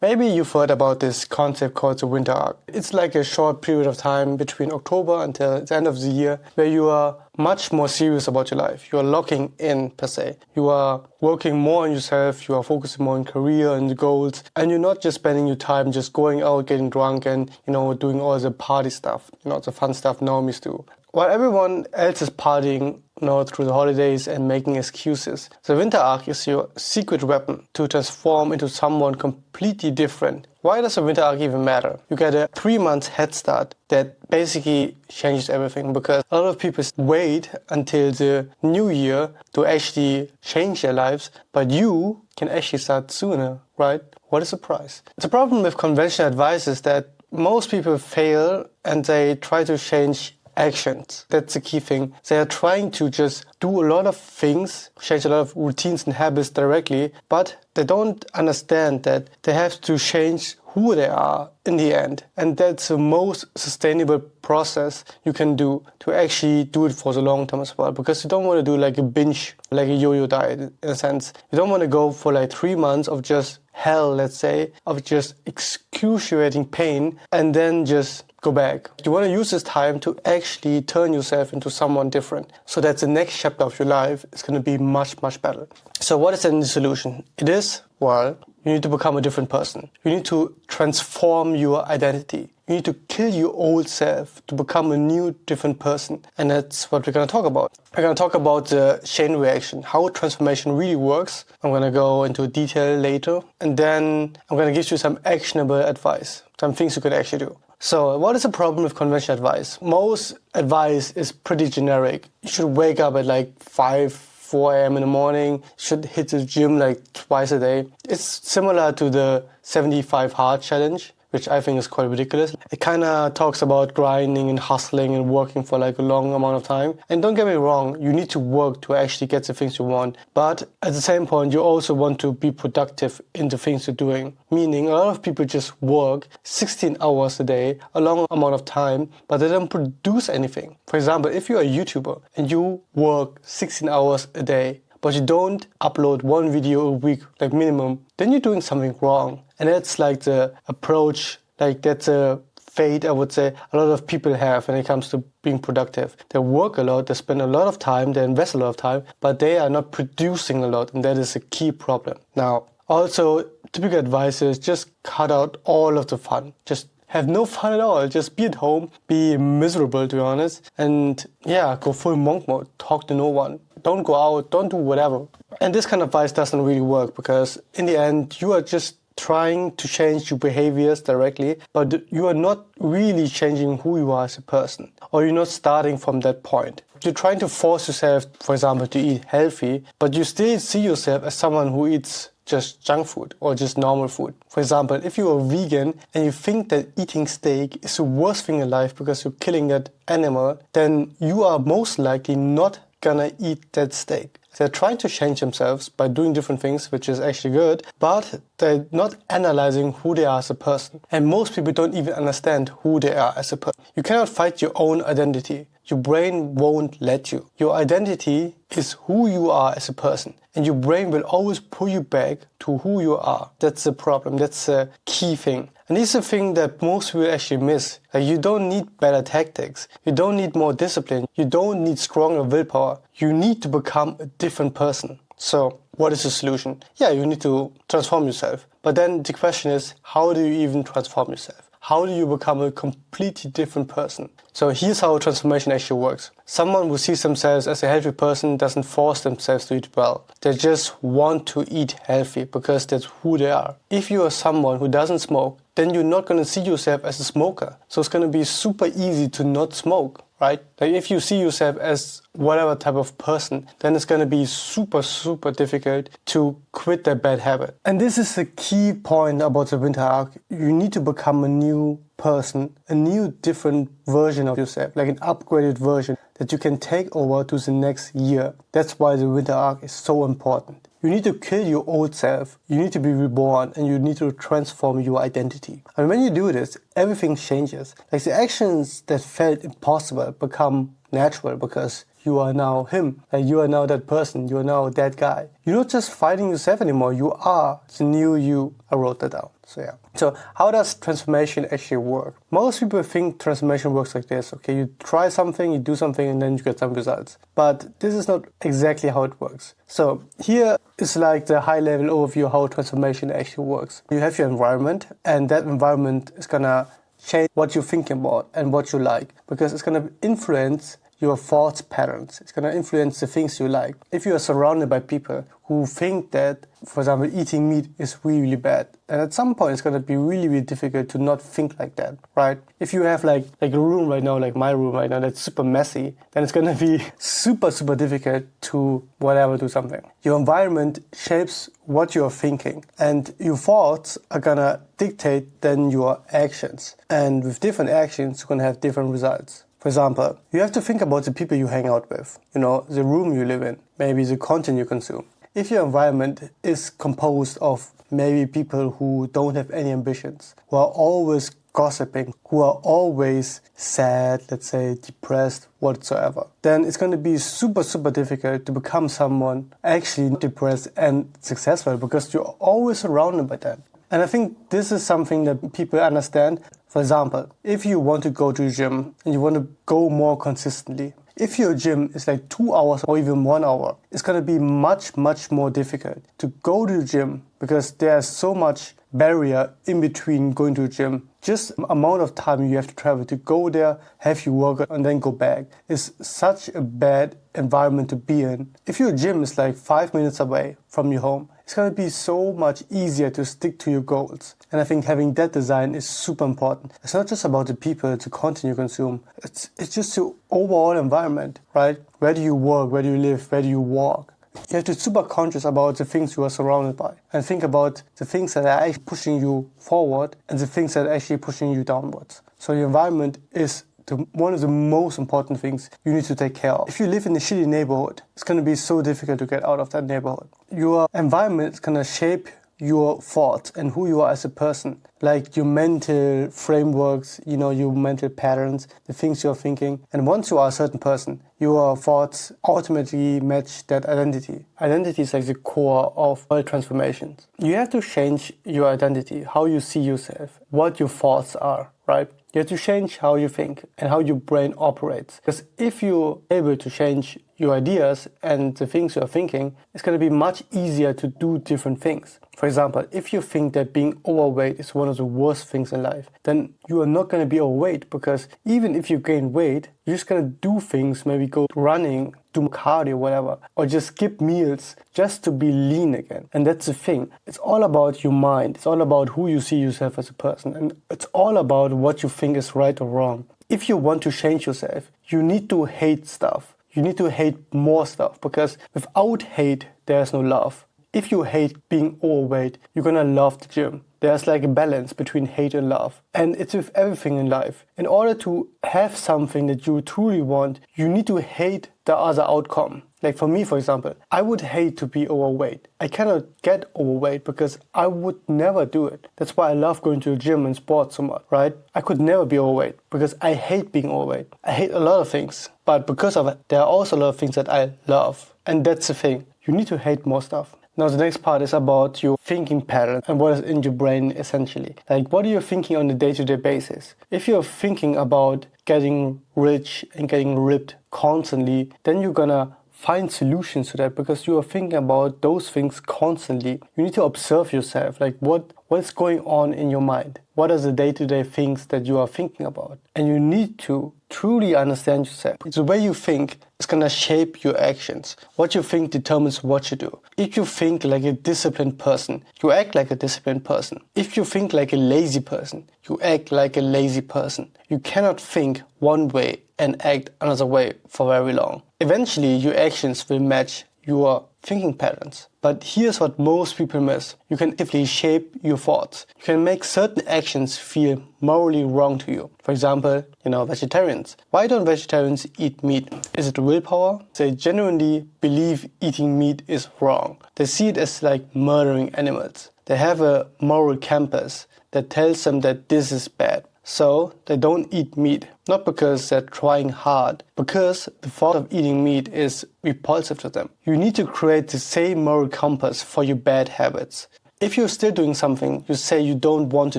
Maybe you've heard about this concept called the winter arc. It's like a short period of time between October until the end of the year where you are much more serious about your life. You are locking in, per se. You are working more on yourself, you are focusing more on career and goals, and you're not just spending your time just going out, getting drunk and, doing all the party stuff, the fun stuff normies do. While everyone else is partying through the holidays and making excuses, the winter arc is your secret weapon to transform into someone completely different. Why does the winter arc even matter? You get a 3-month head start that basically changes everything, because a lot of people wait until the new year to actually change their lives, but you can actually start sooner, right? What a surprise. The problem with conventional advice is that most people fail and they try to change actions. That's the key thing. They are trying to just do a lot of things, change a lot of routines and habits directly, but they don't understand that they have to change who they are in the end. And that's the most sustainable process you can do to actually do it for the long term as well. Because you don't want to do like a binge, like a yo-yo diet in a sense. You don't want to go for like 3 months of just hell, let's say, of just excruciating pain and then just go back. You want to use this time to actually turn yourself into someone different, so that the next chapter of your life is going to be much, much better. So what is then the solution? It is, well, you need to become a different person. You need to transform your identity. You need to kill your old self to become a new, different person. And that's what we're going to talk about. We're going to talk about the chain reaction, how transformation really works. I'm going to go into detail later. And then I'm going to give you some actionable advice, some things you could actually do. So what is the problem with conventional advice? Most advice is pretty generic. You should wake up at like 4 a.m. in the morning, you should hit the gym like twice a day. It's similar to the 75 hard challenge, which I think is quite ridiculous. It kind of talks about grinding and hustling and working for like a long amount of time. And don't get me wrong, you need to work to actually get the things you want. But at the same point, you also want to be productive in the things you're doing. Meaning a lot of people just work 16 hours a day, a long amount of time, but they don't produce anything. For example, if you're a YouTuber and you work 16 hours a day, but you don't upload one video a week, like minimum, then you're doing something wrong. And that's like the approach, like that's a fate, I would say, a lot of people have when it comes to being productive. They work a lot, they spend a lot of time, they invest a lot of time, but they are not producing a lot, and that is a key problem. Now, also, typical advice is just cut out all of the fun. Just have no fun at all. Just be at home, be miserable, to be honest, and yeah, go full monk mode, talk to no one. Don't go out, don't do whatever. And this kind of advice doesn't really work, because in the end, you are just trying to change your behaviors directly, but you are not really changing who you are as a person, or you're not starting from that point. You're trying to force yourself, for example, to eat healthy, but you still see yourself as someone who eats just junk food or just normal food. For example, if you're a vegan and you think that eating steak is the worst thing in life because you're killing that animal, then you are most likely not gonna eat that steak. They're trying to change themselves by doing different things, which is actually good, but they're not analyzing who they are as a person. And most people don't even understand who they are as a person. You cannot fight your own identity. Your brain won't let you. Your identity is who you are as a person, and your brain will always pull you back to who you are. That's the problem. That's the key thing. And this is the thing that most people actually miss. Like, you don't need better tactics. You don't need more discipline. You don't need stronger willpower. You need to become a different person. So what is the solution? Yeah, you need to transform yourself. But then the question is, how do you even transform yourself? How do you become a completely different person? So here's how transformation actually works. Someone who sees themselves as a healthy person doesn't force themselves to eat well. They just want to eat healthy because that's who they are. If you are someone who doesn't smoke, then you're not going to see yourself as a smoker. So it's going to be super easy to not smoke, right? Like, if you see yourself as whatever type of person, then it's going to be super, super difficult to quit that bad habit. And this is the key point about the winter arc. You need to become a new person, a new different version of yourself, like an upgraded version that you can take over to the next year. That's why the winter arc is so important. You need to kill your old self, you need to be reborn, and you need to transform your identity. And when you do this, everything changes. Like, the actions that felt impossible become natural because you are now him. Like, you are now that person, you are now that guy. You're not just fighting yourself anymore, you are the new you. I wrote that down. So yeah. So how does transformation actually work? Most people think transformation works like this. Okay, you try something, you do something, and then you get some results. But this is not exactly how it works. So here is like the high level overview how transformation actually works. You have your environment, and that environment is gonna change what you're thinking about and what you like, because it's gonna influence your thoughts patterns. It's going to influence the things you like. If you are surrounded by people who think that, for example, eating meat is really bad, and at some point it's going to be really, really difficult to not think like that, right? If you have like a room right now, like my room right now, that's super messy, then it's going to be super, super difficult to whatever do something. Your environment shapes what you're thinking, and your thoughts are going to dictate then your actions. And with different actions, you're going to have different results. For example, you have to think about the people you hang out with, the room you live in, maybe the content you consume. If your environment is composed of maybe people who don't have any ambitions, who are always gossiping, who are always sad, let's say depressed, whatsoever, then it's going to be super, super difficult to become someone actually depressed and successful, because you're always surrounded by that. And I think this is something that people understand. For example, if you want to go to the gym and you want to go more consistently, if your gym is like 2 hours or even 1 hour, it's going to be much, much more difficult to go to the gym, because there's so much barrier in between going to the gym. Just the amount of time you have to travel to go there, have your workout, and then go back is such a bad environment to be in. If your gym is like 5 minutes away from your home, it's going to be so much easier to stick to your goals. And I think having that design is super important. It's not just about the people, the content you consume. It's just the overall environment, right? Where do you work? Where do you live? Where do you walk? You have to be super conscious about the things you are surrounded by, and think about the things that are actually pushing you forward and the things that are actually pushing you downwards. So your environment is one of the most important things you need to take care of. If you live in a shitty neighborhood, it's going to be so difficult to get out of that neighborhood. Your environment is going to shape your thoughts and who you are as a person, like your mental frameworks, your mental patterns, the things you're thinking. And once you are a certain person, your thoughts automatically match that identity. Identity is like the core of all transformations. You have to change your identity, how you see yourself, what your thoughts are, right? You have to change how you think and how your brain operates. Because if you're able to change your ideas and the things you're thinking, it's going to be much easier to do different things. For example, if you think that being overweight is one of the worst things in life, then you are not going to be overweight, because even if you gain weight, you're just going to do things, maybe go running, do cardio, whatever, or just skip meals just to be lean again. And that's the thing. It's all about your mind. It's all about who you see yourself as a person. And it's all about what you think is right or wrong. If you want to change yourself, you need to hate stuff. You need to hate more stuff, because without hate, there's no love. If you hate being overweight, you're gonna love the gym. There's like a balance between hate and love. And it's with everything in life. In order to have something that you truly want, you need to hate the other outcome. Like for me, for example, I would hate to be overweight. I cannot get overweight because I would never do it. That's why I love going to the gym and sports so much, right? I could never be overweight because I hate being overweight. I hate a lot of things. But because of it, there are also a lot of things that I love. And that's the thing. You need to hate more stuff. Now the next part is about your thinking pattern and what is in your brain essentially. Like what are you thinking on a day-to-day basis? If you're thinking about getting rich and getting ripped constantly, then you're gonna find solutions to that because you are thinking about those things constantly. You need to observe yourself, like what's going on in your mind? What are the day-to-day things that you are thinking about? And you need to truly understand yourself. The way you think is going to shape your actions. What you think determines what you do. If you think like a disciplined person, you act like a disciplined person. If you think like a lazy person, you act like a lazy person. You cannot think one way and act another way for very long. Eventually, your actions will match your thinking patterns. But here's what most people miss. You can actively shape your thoughts. You can make certain actions feel morally wrong to you. For example, vegetarians. Why don't vegetarians eat meat? Is it willpower? They genuinely believe eating meat is wrong. They see it as like murdering animals. They have a moral compass that tells them that this is bad. So they don't eat meat, not because they're trying hard, because the thought of eating meat is repulsive to them. You need to create the same moral compass for your bad habits. If you're still doing something you say you don't want to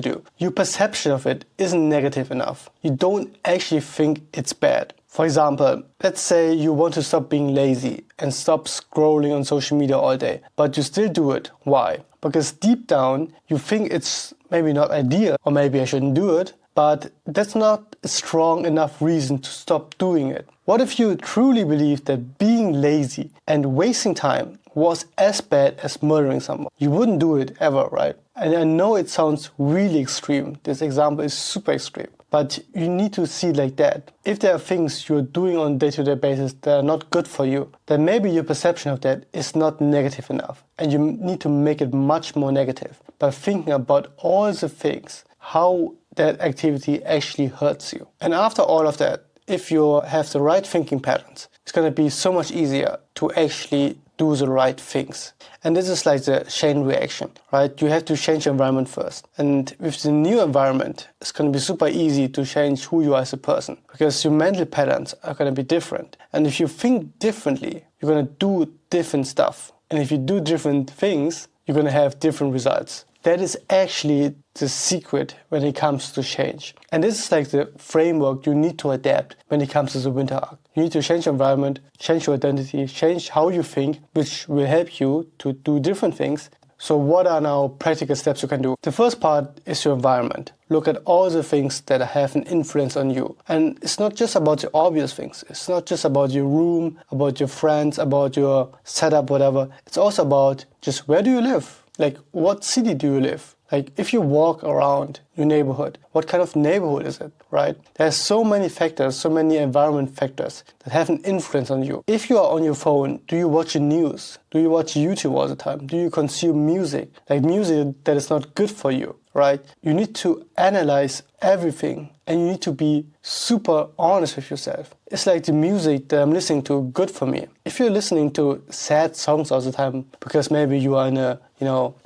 do, your perception of it isn't negative enough. You don't actually think it's bad. For example, let's say you want to stop being lazy and stop scrolling on social media all day, but you still do it. Why? Because deep down you think it's maybe not ideal, or maybe I shouldn't do it, but that's not a strong enough reason to stop doing it. What if you truly believe that being lazy and wasting time was as bad as murdering someone? You wouldn't do it ever, right? And I know it sounds really extreme. This example is super extreme. But you need to see it like that. If there are things you're doing on a day-to-day basis that are not good for you, then maybe your perception of that is not negative enough. And you need to make it much more negative by thinking about all the things, how that activity actually hurts you. And after all of that, if you have the right thinking patterns, it's going to be so much easier to actually do the right things. And this is like the chain reaction, right? You have to change your environment first. And with the new environment, it's going to be super easy to change who you are as a person, because your mental patterns are going to be different. And if you think differently, you're going to do different stuff. And if you do different things, you're going to have different results. That is actually the secret when it comes to change. And this is like the framework you need to adapt when it comes to the winter arc. You need to change your environment, change your identity, change how you think, which will help you to do different things. So what are now practical steps you can do? The first part is your environment. Look at all the things that have an influence on you. And it's not just about the obvious things. It's not just about your room, about your friends, about your setup, whatever. It's also about just where do you live? Like, what city do you live? Like, if you walk around your neighborhood, what kind of neighborhood is it, right? There's so many factors, so many environment factors that have an influence on you. If you are on your phone, do you watch the news? Do you watch YouTube all the time? Do you consume music? Like music that is not good for you, right? You need to analyze everything and you need to be super honest with yourself. It's like the music that I'm listening to good for me. If you're listening to sad songs all the time because maybe you are in a,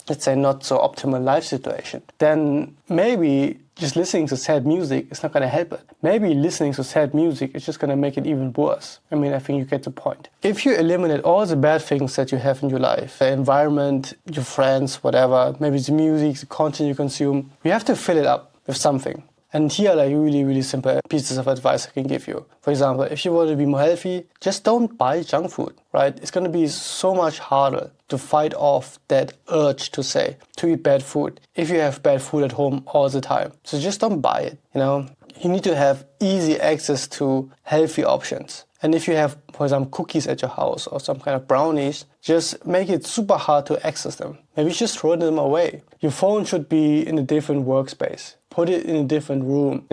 let's say not so optimal life situation, then maybe just listening to sad music is not going to help it. Maybe listening to sad music is just going to make it even worse. I mean, I think you get the point. If you eliminate all the bad things that you have in your life, the environment, your friends, whatever, maybe the music, the content you consume, you have to fill it up with something. And here are like really, really simple pieces of advice I can give you. For example, if you want to be more healthy, just don't buy junk food, right? It's going to be so much harder to fight off that urge to eat bad food if you have bad food at home all the time. So just don't buy it, You need to have easy access to healthy options. And if you have, for example, cookies at your house or some kind of brownies, just make it super hard to access them. Maybe just throw them away. Your phone should be in a different workspace. Put it in a different room.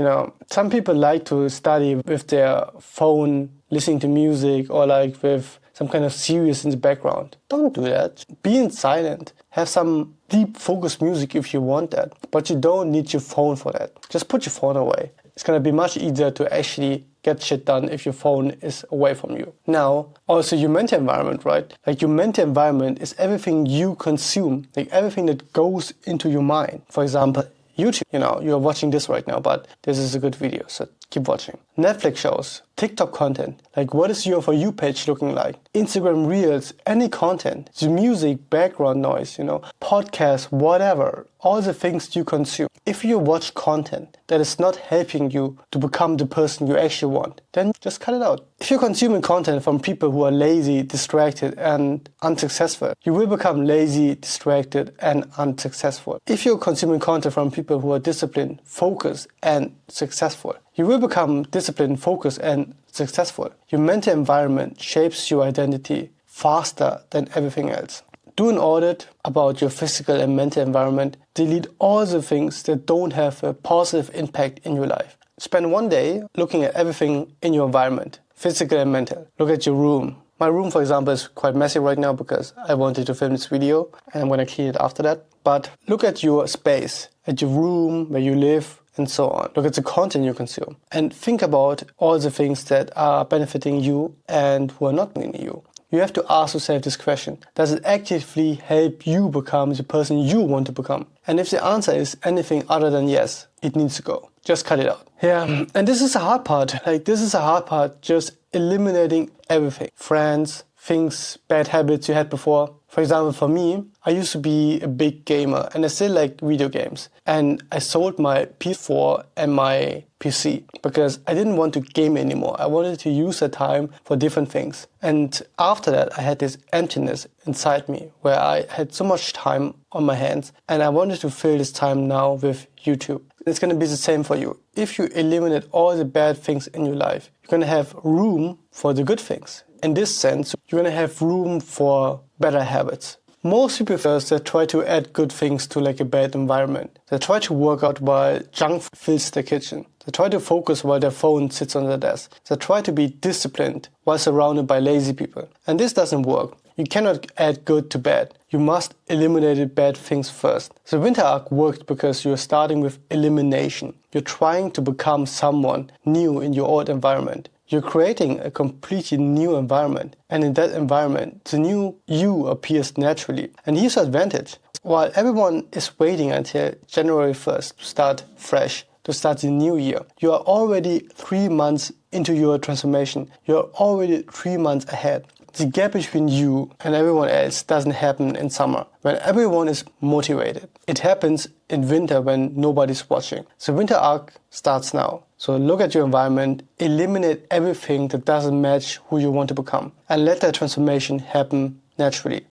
Some people like to study with their phone, listening to music, or like with some kind of series in the background. Don't do that. Be in silent. Have some deep focused music if you want that. But you don't need your phone for that. Just put your phone away. It's going to be much easier to actually get shit done if your phone is away from you. Now, also your mental environment, right? Like your mental environment is everything you consume, like everything that goes into your mind. For example, YouTube, you're watching this right now, but this is a good video, so keep watching. Netflix shows, TikTok content, like what is your For You page looking like? Instagram Reels, any content, the music, background noise, podcasts, whatever, all the things you consume. If you watch content that is not helping you to become the person you actually want, then just cut it out. If you're consuming content from people who are lazy, distracted, and unsuccessful, you will become lazy, distracted, and unsuccessful. If you're consuming content from people who are disciplined, focused, and successful, you will become disciplined, focused, and successful. Your mental environment shapes your identity faster than everything else. Do an audit about your physical and mental environment. Delete all the things that don't have a positive impact in your life. Spend one day looking at everything in your environment, physical and mental. Look at your room. My room, for example, is quite messy right now because I wanted to film this video and I'm going to clean it after that. But look at your space, at your room, where you live, and so on. Look at the content you consume and think about all the things that are benefiting you and who are not benefiting you. You have to ask yourself this question: does it actively help you become the person you want to become? And if the answer is anything other than yes, it needs to go. Just cut it out. Yeah, and this is a hard part. Just eliminating everything. Friends, things, bad habits you had before. For example, for me, I used to be a big gamer and I still like video games. And I sold my PS4 and my PC because I didn't want to game anymore. I wanted to use the time for different things. And after that, I had this emptiness inside me where I had so much time on my hands and I wanted to fill this time now with YouTube. It's going to be the same for you. If you eliminate all the bad things in your life, you're going to have room for the good things. In this sense, you're going to have room for better habits. Most people first, they try to add good things to like a bad environment. They try to work out while junk fills their kitchen. They try to focus while their phone sits on their desk. They try to be disciplined while surrounded by lazy people. And this doesn't work. You cannot add good to bad. You must eliminate bad things first. The winter arc worked because you're starting with elimination. You're trying to become someone new in your old environment. You're creating a completely new environment. And in that environment, the new you appears naturally. And here's the advantage. While everyone is waiting until January 1st to start fresh, to start the new year, you are already 3 months into your transformation. You're already 3 months ahead. The gap between you and everyone else doesn't happen in summer, when everyone is motivated. It happens in winter when nobody's watching. The winter arc starts now. So look at your environment, eliminate everything that doesn't match who you want to become, and let that transformation happen naturally.